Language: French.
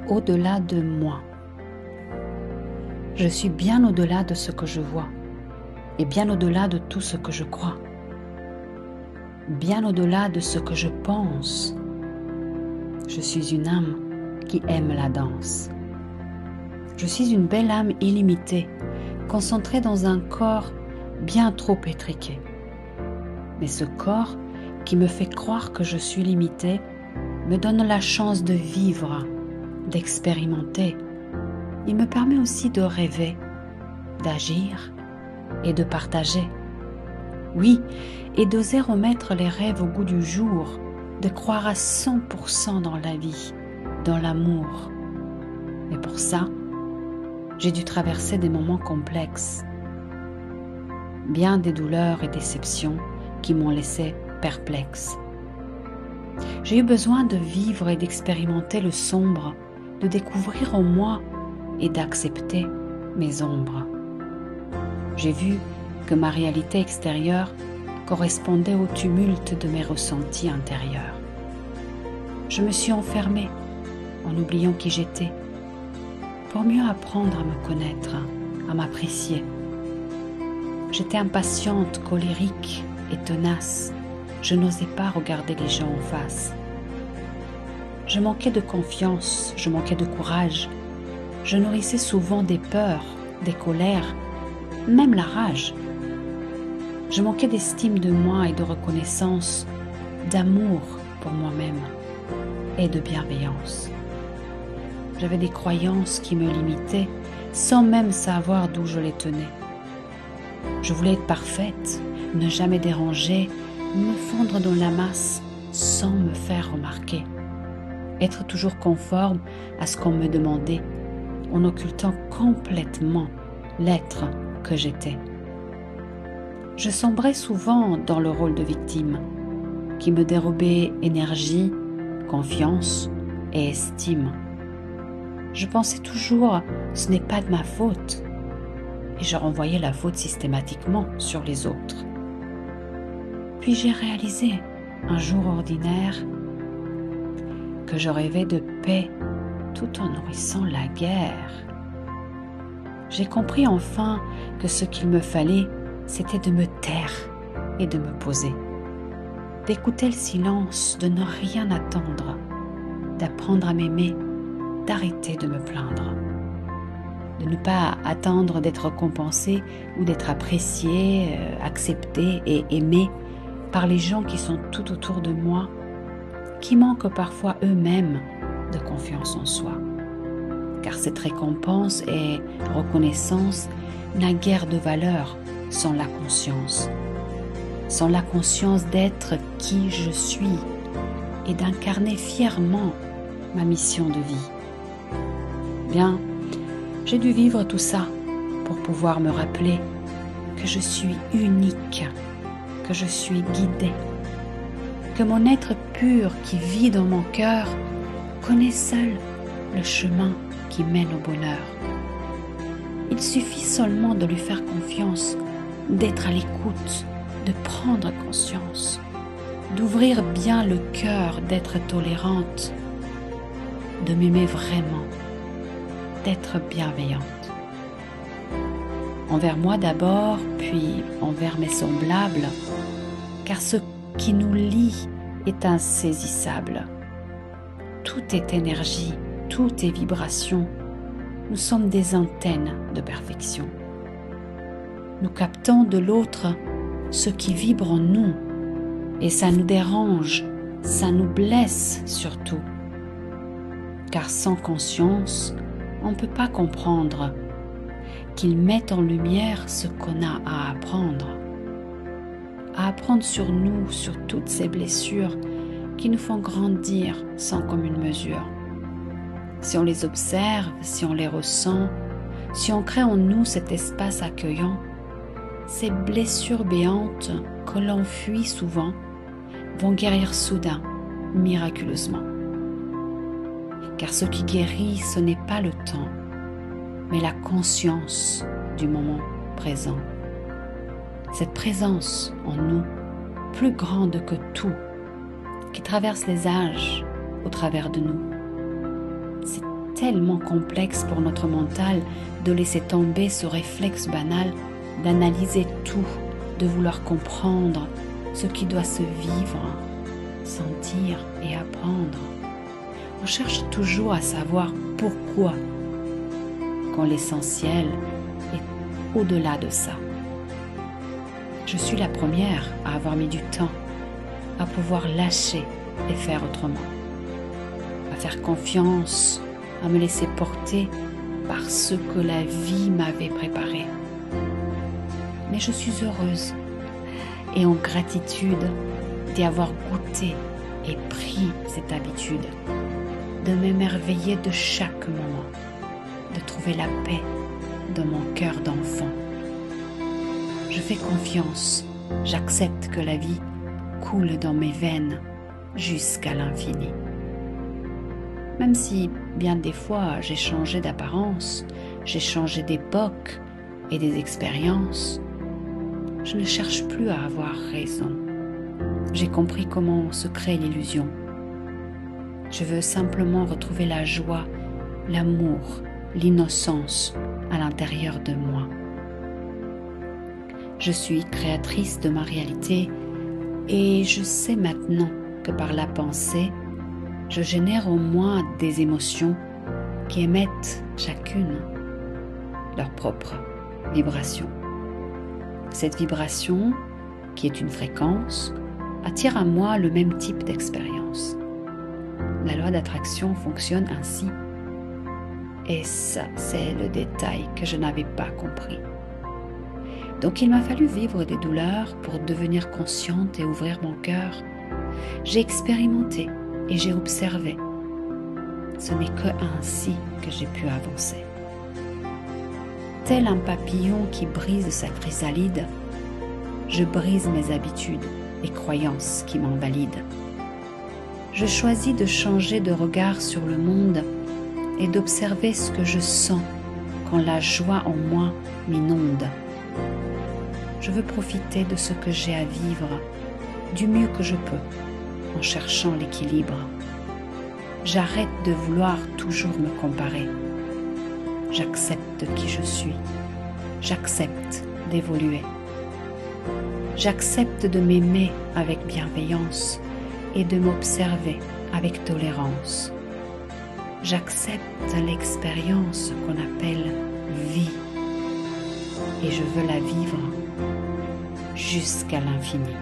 au-delà de moi. Je suis bien au-delà de ce que je vois et bien au-delà de tout ce que je crois, bien au-delà de ce que je pense. Je suis une âme qui aime la danse. Je suis une belle âme illimitée, concentrée dans un corps bien trop étriqué. Mais ce corps qui me fait croire que je suis limitée me donne la chance de vivre, d'expérimenter. Il me permet aussi de rêver, d'agir et de partager. Oui, et d'oser remettre les rêves au goût du jour, de croire à 100% dans la vie, dans l'amour. Mais pour ça, j'ai dû traverser des moments complexes, bien des douleurs et déceptions qui m'ont laissé perplexe. J'ai eu besoin de vivre et d'expérimenter le sombre, de découvrir en moi et d'accepter mes ombres. J'ai vu que ma réalité extérieure correspondait au tumulte de mes ressentis intérieurs. Je me suis enfermée en oubliant qui j'étais, pour mieux apprendre à me connaître, à m'apprécier. J'étais impatiente, colérique et tenace. Je n'osais pas regarder les gens en face. Je manquais de confiance, je manquais de courage. Je nourrissais souvent des peurs, des colères, même la rage. Je manquais d'estime de moi et de reconnaissance, d'amour pour moi-même et de bienveillance. J'avais des croyances qui me limitaient sans même savoir d'où je les tenais. Je voulais être parfaite, ne jamais déranger, me fondre dans la masse sans me faire remarquer. Être toujours conforme à ce qu'on me demandait, en occultant complètement l'être que j'étais. Je sombrais souvent dans le rôle de victime, qui me dérobait énergie, confiance et estime. Je pensais toujours « ce n'est pas de ma faute » et je renvoyais la faute systématiquement sur les autres. Puis j'ai réalisé, un jour ordinaire, que je rêvais de paix tout en nourrissant la guerre. J'ai compris enfin que ce qu'il me fallait, c'était de me taire et de me poser, d'écouter le silence, de ne rien attendre, d'apprendre à m'aimer, d'arrêter de me plaindre, de ne pas attendre d'être récompensé ou d'être apprécié, accepté et aimé par les gens qui sont tout autour de moi, qui manquent parfois eux-mêmes de confiance en soi. Car cette récompense et reconnaissance n'a guère de valeur sans la conscience d'être qui je suis et d'incarner fièrement ma mission de vie. Bien, j'ai dû vivre tout ça pour pouvoir me rappeler que je suis unique, que je suis guidée, que mon être pur qui vit dans mon cœur connaît seul le chemin qui mène au bonheur. Il suffit seulement de lui faire confiance, d'être à l'écoute, de prendre conscience, d'ouvrir bien le cœur, d'être tolérante, de m'aimer vraiment, d'être bienveillante. Envers moi d'abord, puis envers mes semblables, car ce qui nous lie est insaisissable. Tout est énergie, tout est vibration. Nous sommes des antennes de perfection. Nous captons de l'autre ce qui vibre en nous et ça nous dérange, ça nous blesse surtout. Car sans conscience, on ne peut pas comprendre qu'il met en lumière ce qu'on a à apprendre sur nous, sur toutes ces blessures qui nous font grandir sans commune mesure. Si on les observe, si on les ressent, si on crée en nous cet espace accueillant, ces blessures béantes que l'on fuit souvent vont guérir soudain, miraculeusement. Car ce qui guérit, ce n'est pas le temps, mais la conscience du moment présent. Cette présence en nous, plus grande que tout, qui traverse les âges au travers de nous. C'est tellement complexe pour notre mental de laisser tomber ce réflexe banal d'analyser tout, de vouloir comprendre ce qui doit se vivre, sentir et apprendre. On cherche toujours à savoir pourquoi, quand l'essentiel est au-delà de ça. Je suis la première à avoir mis du temps à pouvoir lâcher et faire autrement, à faire confiance, à me laisser porter par ce que la vie m'avait préparé. Mais je suis heureuse et en gratitude d'y avoir goûté et pris cette habitude, de m'émerveiller de chaque moment, de trouver la paix dans mon cœur d'enfant. Je fais confiance, j'accepte que la vie coule dans mes veines jusqu'à l'infini. Même si, bien des fois, j'ai changé d'apparence, j'ai changé d'époque et des expériences, je ne cherche plus à avoir raison. J'ai compris comment se crée l'illusion. Je veux simplement retrouver la joie, l'amour, l'innocence à l'intérieur de moi. Je suis créatrice de ma réalité et je sais maintenant que par la pensée, je génère au moins des émotions qui émettent chacune leur propre vibration. Cette vibration, qui est une fréquence, attire à moi le même type d'expérience. La loi d'attraction fonctionne ainsi. Et ça, c'est le détail que je n'avais pas compris. Donc il m'a fallu vivre des douleurs pour devenir consciente et ouvrir mon cœur. J'ai expérimenté et j'ai observé. Ce n'est que ainsi que j'ai pu avancer. Tel un papillon qui brise sa chrysalide, je brise mes habitudes et croyances qui m'invalident. Je choisis de changer de regard sur le monde et d'observer ce que je sens quand la joie en moi m'inonde. Je veux profiter de ce que j'ai à vivre du mieux que je peux en cherchant l'équilibre. J'arrête de vouloir toujours me comparer. J'accepte qui je suis. J'accepte d'évoluer. J'accepte de m'aimer avec bienveillance et de m'observer avec tolérance. J'accepte l'expérience qu'on appelle vie et je veux la vivre jusqu'à l'infini.